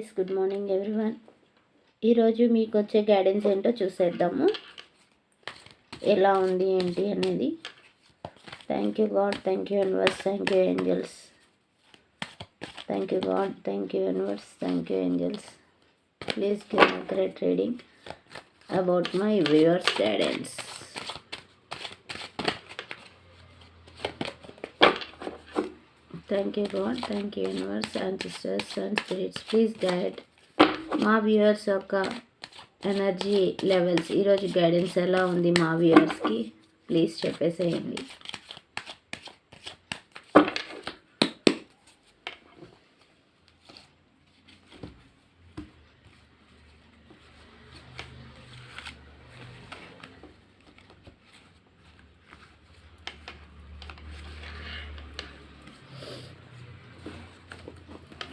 Guys, good morning everyone. ఈరోజు మీకు వచ్చే గైడెన్స్ ఏంటో చూసేద్దాము, ఎలా ఉంది ఏంటి అనేది. Thank you God, thank you universe, thank you angels. Thank you God, thank you universe, thank you angels. Please give me great reading about my viewers guidance. Thank you God, thank you universe, ancestors and spirits. Please guide మా viewers యొక్క energy levels. ఈరోజు guidance ఎలా ఉంది మా వ్యూవర్స్కి ప్లీజ్ చెప్పేసేయండి.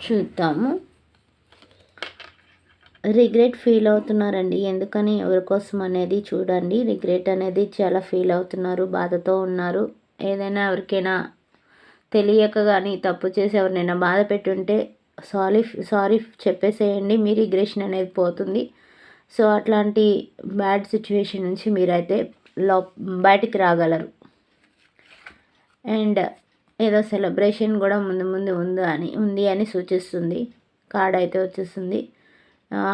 చూద్దాము. రిగ్రెట్ ఫీల్ అవుతున్నారండి. ఎందుకని, ఎవరి కోసం అనేది చూడండి. రిగ్రెట్ అనేది చాలా ఫీల్ అవుతున్నారు, బాధతో ఉన్నారు. ఏదైనా ఎవరికైనా తెలియక కానీ తప్పు చేసి ఎవరినైనా బాధ పెట్టుంటే సారీ చెప్పేసేయండి. మీ రిగ్రెషన్ అనేది పోతుంది. సో అట్లాంటి బ్యాడ్ సిచ్యువేషన్ నుంచి మీరైతే బయటికి రాగలరు. అండ్ ఏదో సెలబ్రేషన్ కూడా ముందు ఉంది అని సూచిస్తుంది. కార్డ్ అయితే వచ్చేస్తుంది.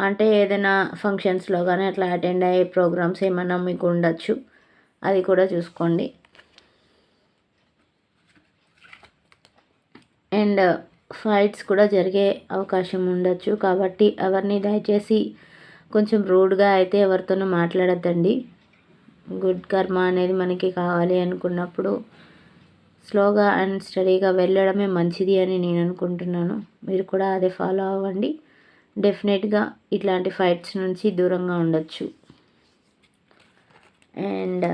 అంటే ఏదైనా ఫంక్షన్స్లో కానీ అట్లా అటెండ్ అయ్యే ప్రోగ్రామ్స్ ఏమైనా మీకు ఉండొచ్చు, అది కూడా చూసుకోండి. అండ్ ఫైట్స్ కూడా జరిగే అవకాశం ఉండొచ్చు. కాబట్టి ఎవరిని దయచేసి కొంచెం రూడ్గా అయితే ఎవరితోనూ మాట్లాడద్దండి. గుడ్ కర్మ అనేది మనకి కావాలి అనుకున్నప్పుడు స్లోగా అండ్ స్టడీగా వెళ్ళడమే మంచిది అని నేను అనుకుంటున్నాను. మీరు కూడా అదే ఫాలో అవ్వండి. డెఫినెట్గా ఇట్లాంటి ఫైట్స్ నుంచి దూరంగా ఉండొచ్చు. అండ్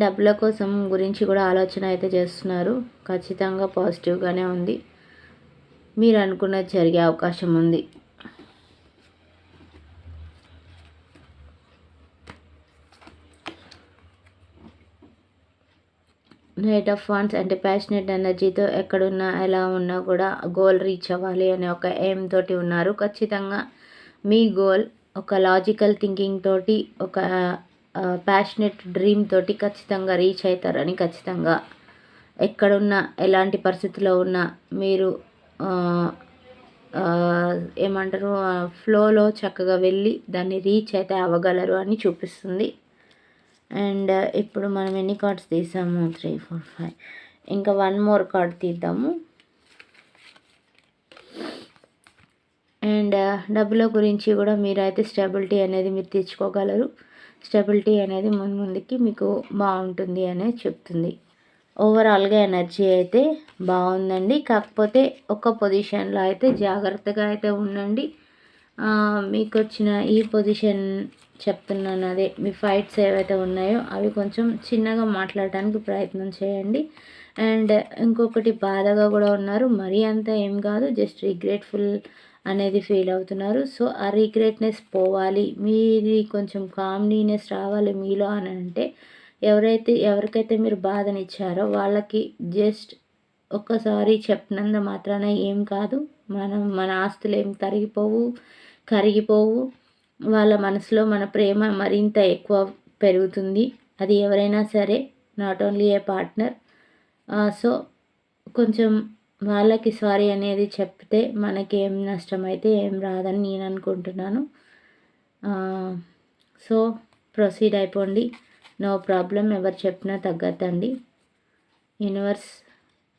డబ్బుల కోసం గురించి కూడా ఆలోచన అయితే చేస్తున్నారు. ఖచ్చితంగా పాజిటివ్గానే ఉంది. మీరు అనుకున్నది జరిగే అవకాశం ఉంది. నైట్ ఆఫ్ వాండ్స్ అంటే ప్యాషనెట్ ఎనర్జీతో ఎక్కడున్నా ఎలా ఉన్నా కూడా గోల్ రీచ్ అవ్వాలి అనే ఒక ఎయిమ్ తోటి ఉన్నారు. ఖచ్చితంగా మీ గోల్ ఒక లాజికల్ థింకింగ్ తోటి, ఒక ప్యాషనెట్ డ్రీమ్ తోటి ఖచ్చితంగా రీచ్ అవుతారని, ఖచ్చితంగా ఎక్కడున్నా ఎలాంటి పరిస్థితిలో ఉన్నా మీరు ఏమంటారు ఫ్లోలో చక్కగా వెళ్ళి దాన్ని రీచ్ అయితే అవ్వగలరు అని చూపిస్తుంది. అండ్ ఇప్పుడు మనం ఎన్ని కార్డ్స్ తీసాము? 3, 4, 5. ఇంకా 1 మోర్ కార్డ్ తీద్దాము. అండ్ డబ్బుల గురించి కూడా మీరైతే స్టెబిలిటీ అనేది మీరు తెచ్చుకోగలరు. స్టెబిలిటీ అనేది ముందుకి మీకు బాగుంటుంది అనేది చెప్తుంది. ఓవరాల్గా ఎనర్జీ అయితే బాగుందండి. కాకపోతే ఒక పొజిషన్లో అయితే జాగ్రత్తగా అయితే ఉండండి. మీకు వచ్చిన ఈ పొజిషన్ చెప్తున్నాను, అదే మీ ఫైట్స్ ఏవైతే ఉన్నాయో అవి కొంచెం చిన్నగా మాట్లాడటానికి ప్రయత్నం చేయండి. అండ్ ఇంకొకటి బాధగా కూడా ఉన్నారు. మరీ అంత ఏం కాదు, జస్ట్ రిగ్రెట్ఫుల్ అనేది ఫీల్ అవుతున్నారు. సో ఆ రిగ్రెట్నెస్ పోవాలి, మీది కొంచెం కామ్లీనెస్ రావాలి మీలో అని అంటే ఎవరికైతే మీరు బాధనిచ్చారో వాళ్ళకి జస్ట్ ఒక్కసారి చెప్పినంత మాత్రాన ఏం కాదు. మన ఆస్తులు ఏం కరిగిపోవు. వాళ్ళ మనసులో మన ప్రేమ మరింత ఎక్కువ పెరుగుతుంది. అది ఎవరైనా సరే, not only a partner. So కొంచెం వాళ్ళకి సారీ అనేది చెప్తే మనకి ఏం నష్టం అయితే ఏం రాదని నేను అనుకుంటున్నాను. సో ప్రొసీడ్ అయిపోండి, నో ప్రాబ్లం. ఎవరు చెప్పినా తగ్గద్దండి. యూనివర్స్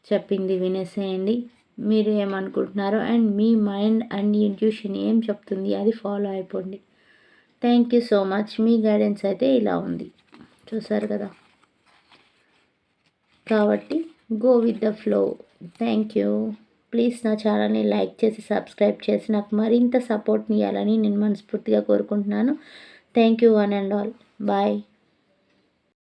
చెప్పింది వినేసేయండి. మీరు ఏమనుకుంటున్నారో and me mind and intuition ఏం చెప్తుంది అది ఫాలో అయిపోండి. Thank you so much. Me guidance అయితే ఇలా ఉంది, చూసారు కదా. కాబట్టి go with the flow. Thank you. Please నా ఛానల్ని లైక్ చేసి సబ్స్క్రైబ్ చేసి నాకు మరింత సపోర్ట్ని ఇవ్వాలని నేను మనస్ఫూర్తిగా కోరుకుంటున్నాను. Thank you one and all. Bye.